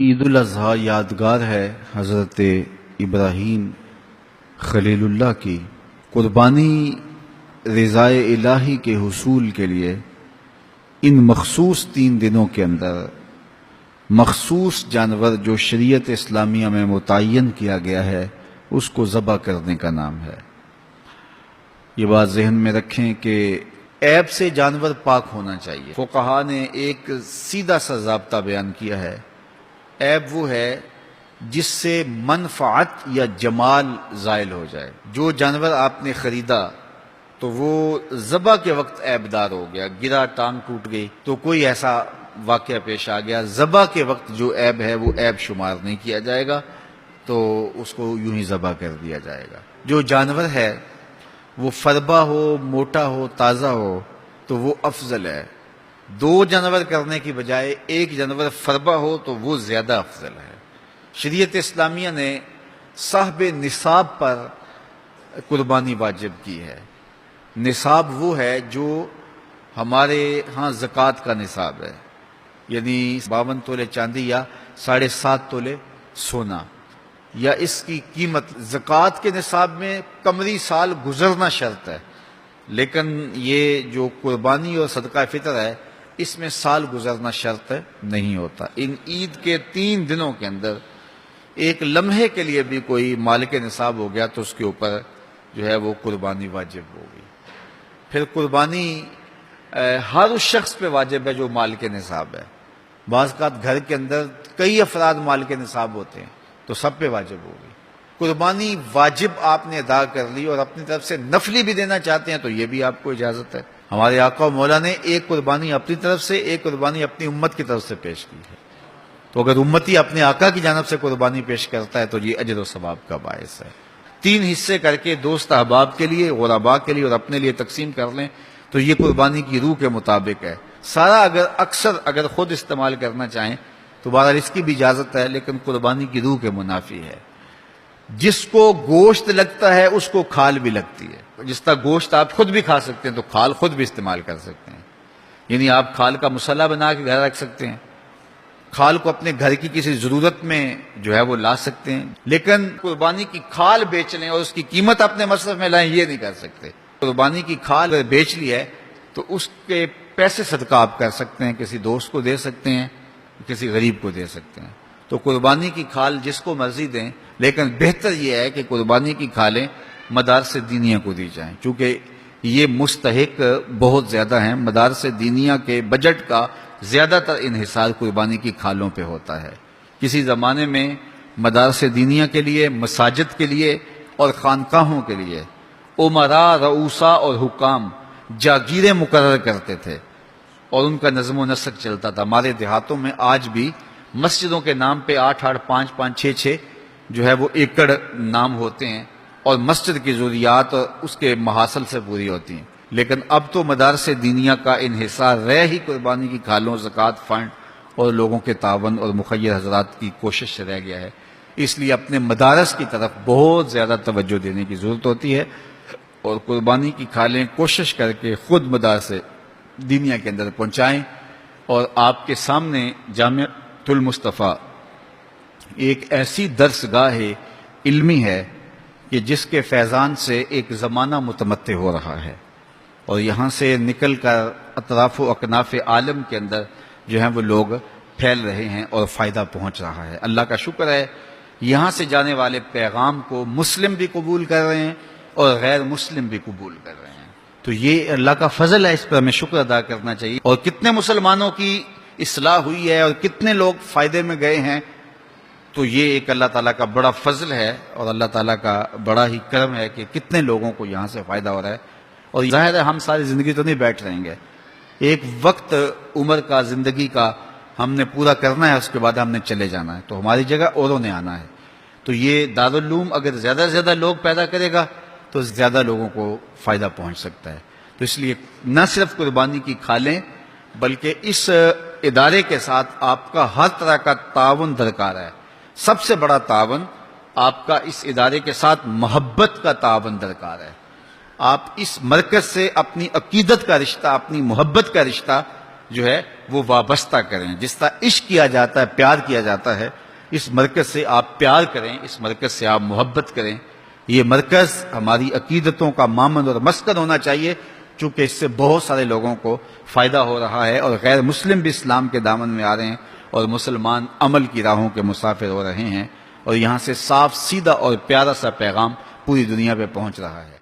عید الاضحیٰ یادگار ہے حضرت ابراہیم خلیل اللہ کی قربانی رضائے الہی کے حصول کے لیے ان مخصوص 3 دنوں کے اندر مخصوص جانور جو شریعت اسلامیہ میں متعین کیا گیا ہے اس کو ذبح کرنے کا نام ہے۔ یہ بات ذہن میں رکھیں کہ عیب سے جانور پاک ہونا چاہیے۔ فقہا نے ایک سیدھا سا ضابطہ بیان کیا ہے، عیب وہ ہے جس سے منفعت یا جمال زائل ہو جائے۔ جو جانور آپ نے خریدا تو وہ ذبح کے وقت عیب دار ہو گیا، گرا، ٹانگ ٹوٹ گئی تو کوئی ایسا واقعہ پیش آ گیا، ذبح کے وقت جو عیب ہے وہ عیب شمار نہیں کیا جائے گا، تو اس کو یوں ہی ذبح کر دیا جائے گا۔ جو جانور ہے وہ فربا ہو، موٹا ہو، تازہ ہو تو وہ افضل ہے۔ 2 جانور کرنے کی بجائے 1 جانور فربا ہو تو وہ زیادہ افضل ہے۔ شریعت اسلامیہ نے صاحب نصاب پر قربانی واجب کی ہے۔ نصاب وہ ہے جو ہمارے ہاں زکوٰۃ کا نصاب ہے، یعنی 52 تولے چاندی یا 7.5 تولے سونا، یا اس کی قیمت۔ زکوٰۃ کے نصاب میں قمری سال گزرنا شرط ہے، لیکن یہ جو قربانی اور صدقہ فطر ہے اس میں سال گزرنا شرط نہیں ہوتا۔ ان عید کے 3 دنوں کے اندر ایک لمحے کے لیے بھی کوئی مالک نصاب ہو گیا تو اس کے اوپر جو ہے وہ قربانی واجب ہوگی۔ پھر قربانی ہر اس شخص پہ واجب ہے جو مالک نصاب ہے۔ بعض اوقات گھر کے اندر کئی افراد مالک نصاب ہوتے ہیں تو سب پہ واجب ہوگی۔ قربانی واجب آپ نے ادا کر لی اور اپنی طرف سے نفلی بھی دینا چاہتے ہیں تو یہ بھی آپ کو اجازت ہے۔ ہمارے آقا و مولا نے ایک قربانی اپنی طرف سے، ایک قربانی اپنی امت کی طرف سے پیش کی ہے، تو اگر امتی اپنے آقا کی جانب سے قربانی پیش کرتا ہے تو یہ اجر و ثواب کا باعث ہے۔ 3 حصے کر کے دوست احباب کے لیے، غرباء کے لیے اور اپنے لیے تقسیم کر لیں تو یہ قربانی کی روح کے مطابق ہے۔ سارا اگر خود استعمال کرنا چاہیں تو بہرحال اس کی بھی اجازت ہے، لیکن قربانی کی روح کے منافی ہے۔ جس کو گوشت لگتا ہے اس کو کھال بھی لگتی ہے۔ جس طرح گوشت آپ خود بھی کھا سکتے ہیں تو کھال خود بھی استعمال کر سکتے ہیں، یعنی آپ کھال کا مسلح بنا کے گھر رکھ سکتے ہیں، کھال کو اپنے گھر کی کسی ضرورت میں جو ہے وہ لا سکتے ہیں، لیکن قربانی کی کھال بیچ لیں اور اس کی قیمت اپنے مصرف میں لائیں یہ نہیں کر سکتے۔ قربانی کی کھال اگر بیچ لی ہے تو اس کے پیسے صدقہ آپ کر سکتے ہیں، کسی دوست کو دے سکتے ہیں، کسی غریب کو دے سکتے ہیں۔ تو قربانی کی کھال جس کو مرضی دیں، لیکن بہتر یہ ہے کہ قربانی کی کھالیں مدارس دینیہ کو دی جائیں، چونکہ یہ مستحق بہت زیادہ ہیں۔ مدارس دینیہ کے بجٹ کا زیادہ تر انحصار قربانی کی کھالوں پہ ہوتا ہے۔ کسی زمانے میں مدارس دینیہ کے لیے، مساجد کے لیے اور خانقاہوں کے لیے امراء، رؤساء اور حکام جاگیریں مقرر کرتے تھے اور ان کا نظم و نسق چلتا تھا۔ ہمارے دیہاتوں میں آج بھی مسجدوں کے نام پہ 8-8، 5-5، 6-6 جو ہے وہ ایکڑ نام ہوتے ہیں اور مسجد کی ضروریات اس کے محاصل سے پوری ہوتی ہیں، لیکن اب تو مدارس دینیہ کا انحصار رہ ہی قربانی کی کھالوں، زکوٰۃ فنڈ اور لوگوں کے تعاون اور مخیر حضرات کی کوشش سے رہ گیا ہے۔ اس لیے اپنے مدارس کی طرف بہت زیادہ توجہ دینے کی ضرورت ہوتی ہے اور قربانی کی کھالیں کوشش کر کے خود مدارس دینیہ کے اندر پہنچائیں۔ اور آپ کے سامنے جامعۃ المصطفیٰ ایک ایسی درسگاہ علمی ہے کہ جس کے فیضان سے ایک زمانہ متمتع ہو رہا ہے اور یہاں سے نکل کر اطراف و اکناف عالم کے اندر جو ہیں وہ لوگ پھیل رہے ہیں اور فائدہ پہنچ رہا ہے۔ اللہ کا شکر ہے یہاں سے جانے والے پیغام کو مسلم بھی قبول کر رہے ہیں اور غیر مسلم بھی قبول کر رہے ہیں، تو یہ اللہ کا فضل ہے، اس پر ہمیں شکر ادا کرنا چاہیے۔ اور کتنے مسلمانوں کی اصلاح ہوئی ہے اور کتنے لوگ فائدے میں گئے ہیں، تو یہ ایک اللہ تعالیٰ کا بڑا فضل ہے اور اللہ تعالیٰ کا بڑا ہی کرم ہے کہ کتنے لوگوں کو یہاں سے فائدہ ہو رہا ہے۔ اور ظاہر ہے ہم ساری زندگی تو نہیں بیٹھ رہیں گے، ایک وقت عمر کا، زندگی کا ہم نے پورا کرنا ہے، اس کے بعد ہم نے چلے جانا ہے، تو ہماری جگہ اوروں نے آنا ہے۔ تو یہ دارالعلوم اگر زیادہ سے زیادہ لوگ پیدا کرے گا تو زیادہ لوگوں کو فائدہ پہنچ سکتا ہے۔ تو اس لیے نہ صرف قربانی کی کھالیں بلکہ اس ادارے کے ساتھ آپ کا ہر طرح کا تعاون درکار ہے۔ سب سے بڑا تعاون آپ کا اس ادارے کے ساتھ محبت کا تعاون درکار ہے۔ آپ اس مرکز سے اپنی عقیدت کا رشتہ، اپنی محبت کا رشتہ جو ہے وہ وابستہ کریں. جس طرح عشق کیا جاتا ہے، پیار کیا جاتا ہے، اس مرکز سے آپ پیار کریں، اس مرکز سے آپ محبت کریں. یہ مرکز ہماری عقیدتوں کا مامن اور مسکن ہونا چاہیے، چونکہ اس سے بہت سارے لوگوں کو فائدہ ہو رہا ہے اور غیر مسلم بھی اسلام کے دامن میں آ رہے ہیں اور مسلمان عمل کی راہوں کے مسافر ہو رہے ہیں، اور یہاں سے صاف سیدھا اور پیارا سا پیغام پوری دنیا پہ پہنچ رہا ہے.